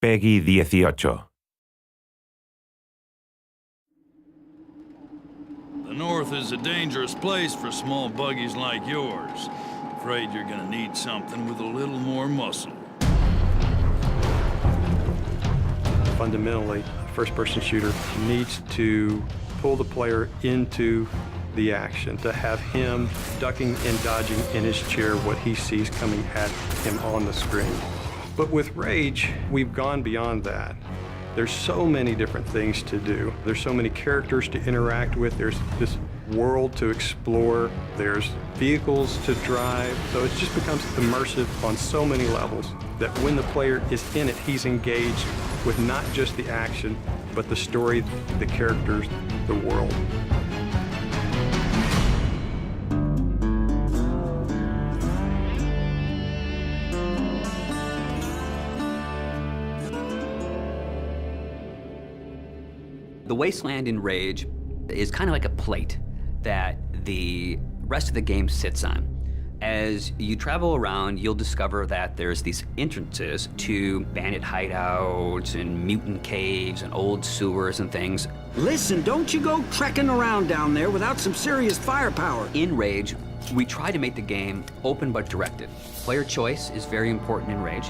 Peggy 18. The North is a dangerous place for small buggies like yours. Afraid you're gonna need something with a little more muscle. Fundamentally, a first-person shooter needs to pull the player into the action, to have him ducking and dodging in his chair what he sees coming at him on the screen. But with Rage, we've gone beyond that. There's so many different things to do. There's so many characters to interact with. There's this world to explore. There's vehicles to drive. So it just becomes immersive on so many levels that when the player is in it, he's engaged with not just the action, but the story, the characters, the world. The wasteland in Rage is kind of like a plate that the rest of the game sits on. As you travel around, you'll discover that there's these entrances to bandit hideouts and mutant caves and old sewers and things. Listen, don't you go trekking around down there without some serious firepower. In Rage, we try to make the game open but directed. Player choice is very important in Rage.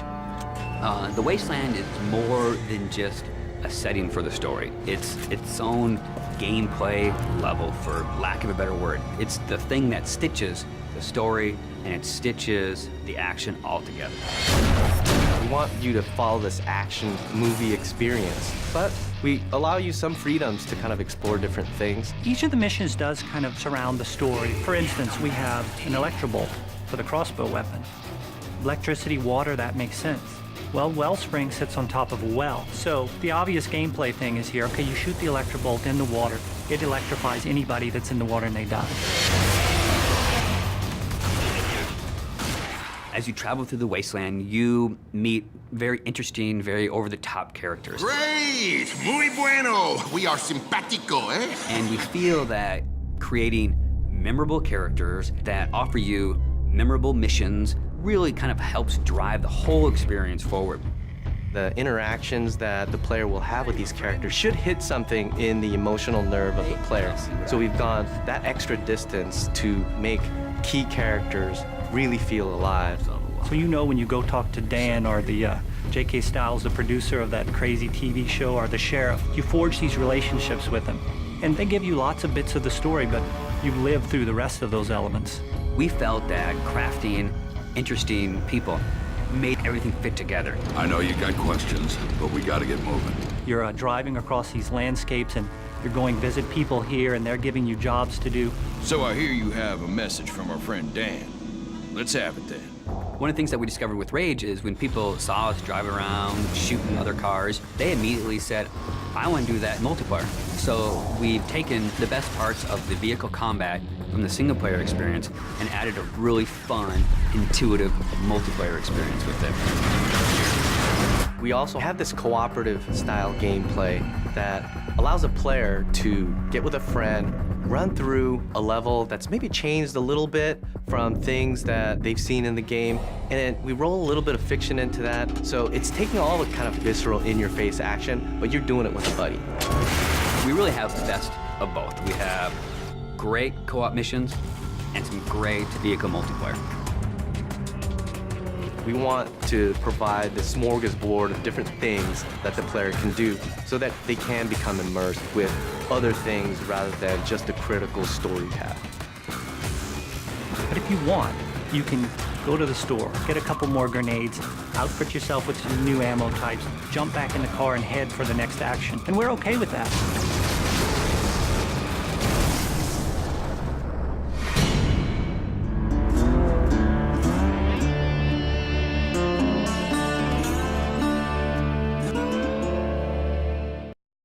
The wasteland is more than just a setting for the story. It's its own gameplay level, for lack of a better word. It's the thing that stitches the story and it stitches the action all together. We want you to follow this action movie experience, but we allow you some freedoms to kind of explore different things. Each of the missions does kind of surround the story. For instance, we have an electrobolt for the crossbow weapon. Electricity, water, that makes sense. Well, Wellspring sits on top of a well. So the obvious gameplay thing is here, okay, you shoot the electrobolt in the water. It electrifies anybody that's in the water and they die. As you travel through the wasteland, you meet very interesting, very over-the-top characters. Great! Muy bueno! We are simpático, eh? And we feel that creating memorable characters that offer you memorable missions really kind of helps drive the whole experience forward. The interactions that the player will have with these characters should hit something in the emotional nerve of the player. So we've gone that extra distance to make key characters really feel alive. So you know when you go talk to Dan or the J.K. Styles, the producer of that crazy TV show, or the sheriff, you forge these relationships with them. And they give you lots of bits of the story, but you live through the rest of those elements. We felt that crafting interesting people made everything fit together. I know you got questions, but we gotta get moving. You're driving across these landscapes and you're going visit people here and they're giving you jobs to do. So I hear you have a message from our friend Dan. Let's have it then. One of the things that we discovered with Rage is when people saw us drive around, shooting other cars, they immediately said, I want to do that in multiplayer. So we've taken the best parts of the vehicle combat from the single-player experience and added a really fun, intuitive multiplayer experience with it. We also have this cooperative style gameplay that allows a player to get with a friend, run through a level that's maybe changed a little bit from things that they've seen in the game, and then we roll a little bit of fiction into that. So it's taking all the kind of visceral, in-your-face action, but you're doing it with a buddy. We really have the best of both. We have great co-op missions and some great vehicle multiplayer. We want to provide this smorgasbord of different things that the player can do so that they can become immersed with other things rather than just a critical story path. But if you want, you can go to the store, get a couple more grenades, outfit yourself with some new ammo types, jump back in the car and head for the next action. And we're okay with that.